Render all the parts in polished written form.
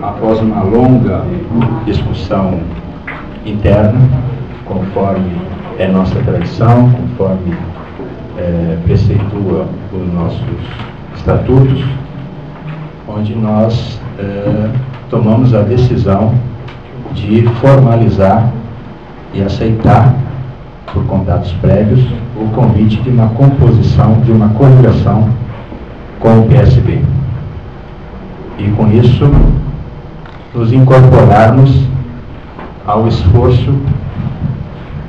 após uma longa discussão interna, conforme é nossa tradição, conforme preceitua os nossos estatutos, onde nós tomamos a decisão de formalizar e aceitar, por contatos prévios, o convite de uma composição, de uma coligação com o PSB. E com isso, nos incorporarmos ao esforço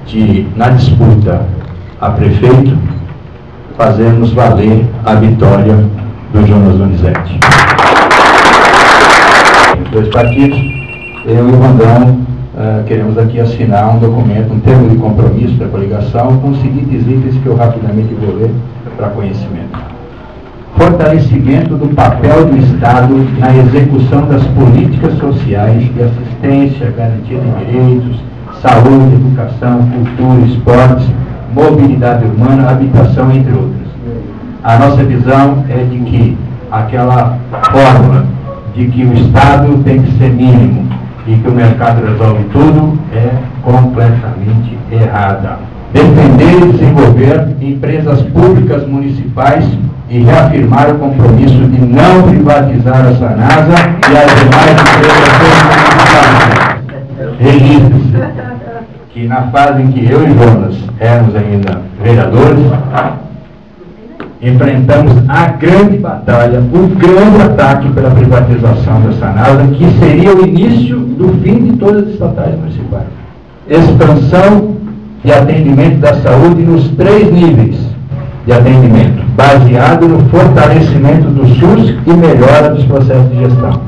de, na disputa a prefeito, fazermos valer a vitória do Jonas Donizete. Dois partidos, eu e o Rondão queremos aqui assinar um documento, um termo de compromisso da coligação com os seguintes itens que eu rapidamente vou ler para conhecimento. Fortalecimento do papel do Estado na execução das políticas sociais de assistência, garantia de direitos, saúde, educação, cultura, esportes, mobilidade urbana, habitação, entre outras. A nossa visão é de que aquela fórmula de que o Estado tem que ser mínimo e que o mercado resolve tudo é completamente errada. Defender e desenvolver empresas públicas municipais e reafirmar o compromisso de não privatizar a Sanasa e as demais empresas municipais. Registre-se que na fase em que eu e Jonas éramos ainda vereadores, enfrentamos a grande batalha, o grande ataque pela privatização da Sanasa, que seria o início do fim de todas as estatais municipais. Expansão de atendimento da saúde nos 3 níveis de atendimento, baseado no fortalecimento do SUS e melhora dos processos de gestão.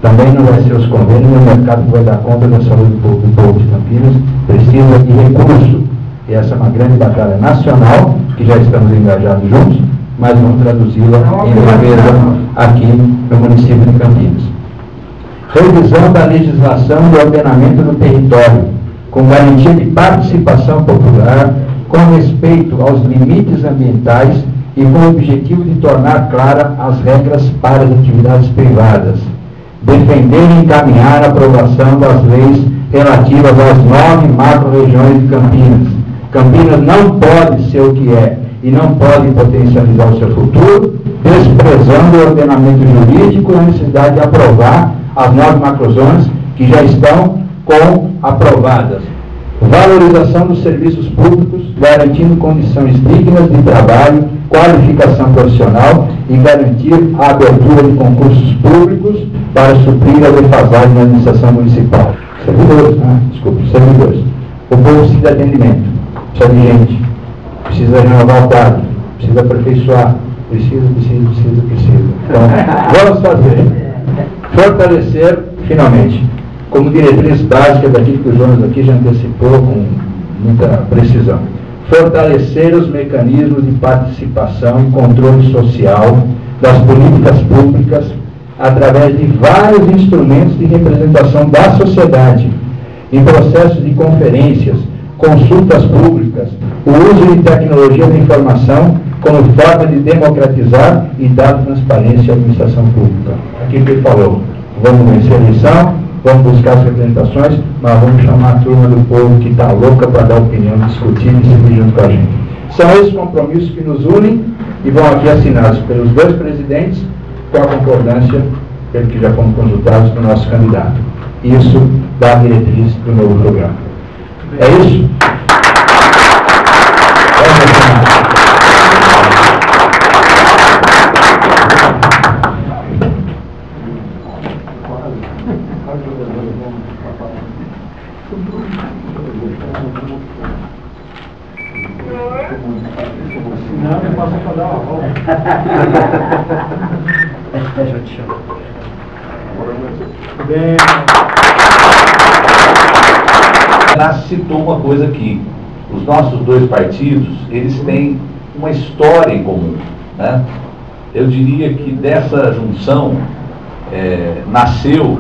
Também não vai ser os convênios, o mercado que vai dar conta da saúde do povo de Campinas, precisa de recurso. E essa é uma grande batalha nacional, que já estamos engajados juntos, mas vamos traduzi-la em leveza aqui no município de Campinas. Revisão da legislação de ordenamento do território, com garantia de participação popular, com respeito aos limites ambientais e com o objetivo de tornar claras as regras para as atividades privadas. Defender e encaminhar a aprovação das leis relativas às 9 macro-regiões de Campinas. Campinas não pode ser o que é e não pode potencializar o seu futuro, desprezando o ordenamento jurídico e a necessidade de aprovar as 9 macrozonas que já estão aprovadas. Valorização dos serviços públicos, garantindo condições dignas de trabalho, qualificação profissional e garantir a abertura de concursos públicos para suprir a defasagem na administração municipal. Servidores. O povo precisa de atendimento, precisa de gente, precisa renovar o quadro, precisa aperfeiçoar, precisa. Então, vamos fazer. Fortalecer, finalmente, como diretriz básica daquilo que o Jonas aqui já antecipou com muita precisão. Fortalecer os mecanismos de participação e controle social das políticas públicas através de vários instrumentos de representação da sociedade, em processos de conferências, consultas públicas, o uso de tecnologia da informação como forma de democratizar e dar transparência à administração pública. Aquilo que ele falou, vamos vencer a eleição, vamos buscar as representações, mas vamos chamar a turma do povo que está louca para dar opinião, discutir e decidir junto com a gente. São esses compromissos que nos unem e vão aqui assinados pelos 2 presidentes, com a concordância pelo que já fomos consultados do nosso candidato. Isso dá a diretriz do novo programa. É isso? Ela citou uma coisa aqui. Os nossos 2 partidos, eles têm uma história em comum, né? Eu diria que dessa junção nasceu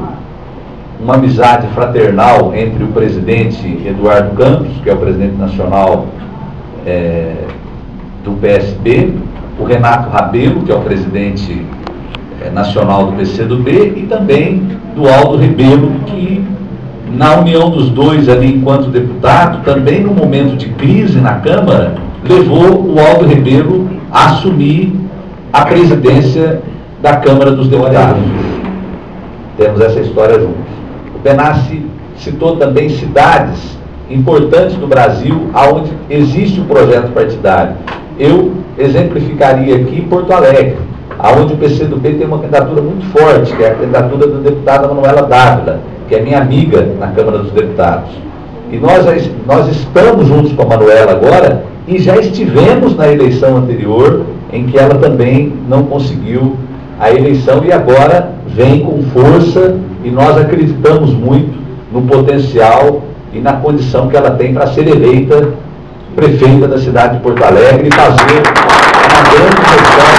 uma amizade fraternal entre o presidente Eduardo Campos, que é o presidente nacional do PSB, o Renato Rabelo, que é o presidente nacional do PCdoB e também do Aldo Rebelo, que na união dos dois ali enquanto deputado, também no momento de crise na Câmara, levou o Aldo Rebelo a assumir a presidência da Câmara dos Deputados. Temos essa história juntos. O Benassi citou também cidades importantes do Brasil onde existe o projeto partidário. Eu exemplificaria aqui Porto Alegre, onde o PCdoB tem uma candidatura muito forte, que é a candidatura da deputada Manuela Dávila, que é minha amiga na Câmara dos Deputados. E nós estamos juntos com a Manuela agora e já estivemos na eleição anterior, em que ela também não conseguiu a eleição e agora vem com força, e nós acreditamos muito no potencial e na condição que ela tem para ser eleita prefeita da cidade de Porto Alegre e fazer uma grande gestão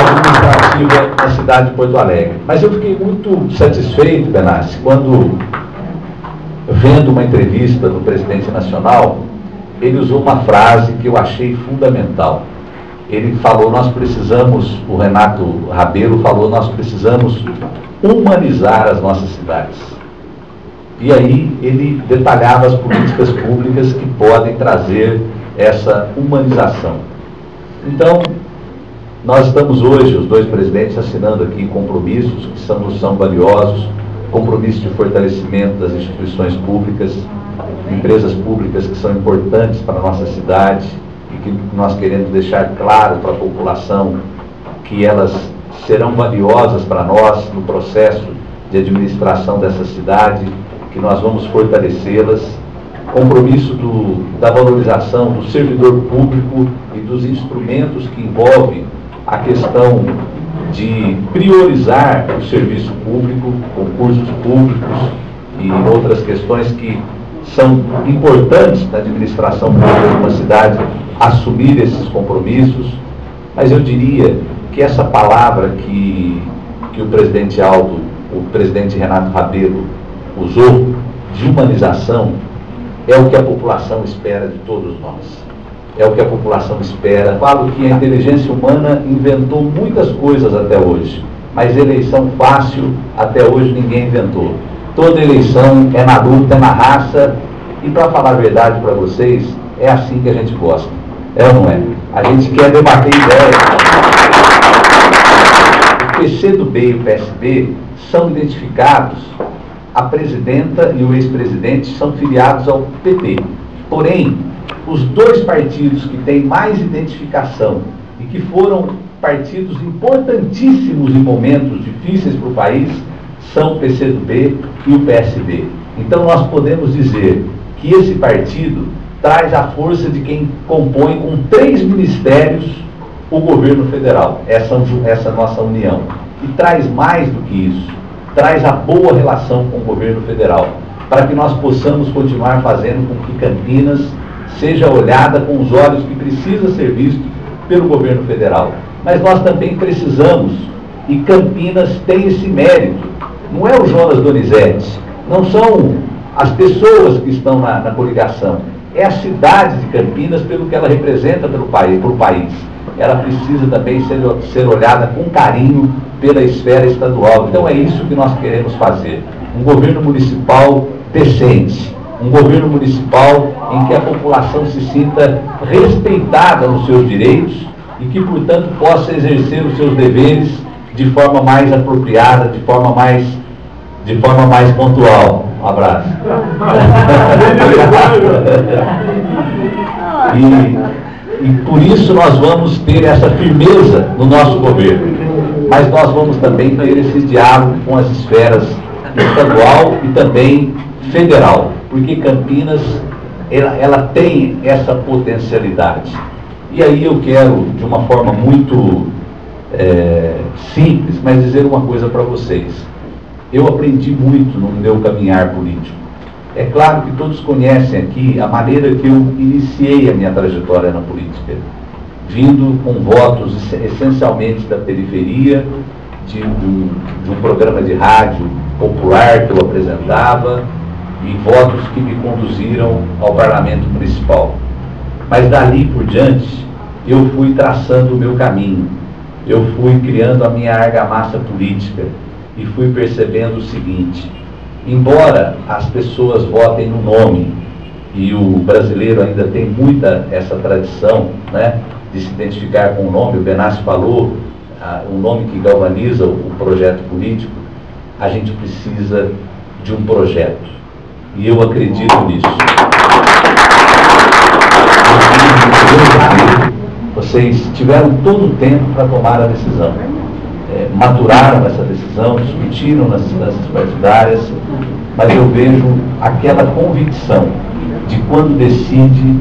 administrativa na cidade de Porto Alegre. Mas eu fiquei muito satisfeito, Benassi, quando, vendo uma entrevista do presidente nacional, ele usou uma frase que eu achei fundamental. Ele falou, o Renato Rabelo falou, nós precisamos humanizar as nossas cidades. E aí ele detalhava as políticas públicas que podem trazer essa humanização. Então, nós estamos hoje, os dois presidentes, assinando aqui compromissos que são valiosos, compromisso de fortalecimento das instituições públicas, empresas públicas que são importantes para a nossa cidade e que nós queremos deixar claro para a população que elas serão valiosas para nós no processo de administração dessa cidade, que nós vamos fortalecê-las, compromisso da valorização do servidor público e dos instrumentos que envolvem a questão de priorizar o serviço público, concursos públicos e outras questões que são importantes na administração pública de uma cidade, assumir esses compromissos. Mas eu diria que essa palavra que o presidente Aldo, o presidente Renato Rabelo usou, de humanização, é o que a população espera de todos nós. É o que a população espera. Falo que a inteligência humana inventou muitas coisas até hoje, mas eleição fácil até hoje ninguém inventou. Toda eleição é na luta, é na raça, e para falar a verdade para vocês, é assim que a gente gosta. É ou não é? A gente quer debater ideias. O PCdoB e o PSB são identificados, a presidenta e o ex-presidente são filiados ao PT. Porém, os dois partidos que têm mais identificação e que foram partidos importantíssimos em momentos difíceis para o país são o PCdoB e o PSB. Então nós podemos dizer que esse partido traz a força de quem compõe com 3 ministérios o governo federal, essa nossa união. E traz mais do que isso, traz a boa relação com o governo federal, para que nós possamos continuar fazendo com que Campinas seja olhada com os olhos que precisa ser visto pelo governo federal. Mas nós também precisamos, e Campinas tem esse mérito, não é o Jonas Donizete, não são as pessoas que estão na coligação, é a cidade de Campinas pelo que ela representa pelo país. Ela precisa também ser olhada com carinho pela esfera estadual. Então é isso que nós queremos fazer. Um governo municipal decente, um governo municipal em que a população se sinta respeitada nos seus direitos e que, portanto, possa exercer os seus deveres de forma mais apropriada, de forma mais pontual. Um abraço. E por isso nós vamos ter essa firmeza no nosso governo. Mas nós vamos também ter esse diálogo com as esferas estadual e também federal. Porque Campinas, ela tem essa potencialidade. E aí eu quero, de uma forma muito simples, mas dizer uma coisa para vocês. Eu aprendi muito no meu caminhar político. É claro que todos conhecem aqui a maneira que eu iniciei a minha trajetória na política, vindo com votos essencialmente da periferia, de um programa de rádio popular que eu apresentava, e votos que me conduziram ao parlamento municipal. Mas dali por diante, eu fui traçando o meu caminho. eu fui criando a minha argamassa política e fui percebendo o seguinte: embora as pessoas votem no nome, e o brasileiro ainda tem muita essa tradição, né, de se identificar com o nome, o Benassi falou, o nome que galvaniza o projeto político, a gente precisa de um projeto. E eu acredito nisso. Vocês tiveram todo o tempo para tomar a decisão. Maturaram essa decisão, discutiram nas instâncias partidárias, mas eu vejo aquela convicção de quando decide,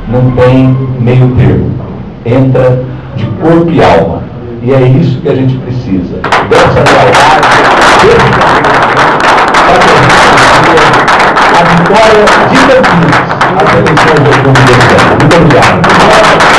não tem meio termo. Entra de corpo e alma. E é isso que a gente precisa. Dessa lealdade, a vitória de Campinas, as eleições de 2017. Muito obrigado.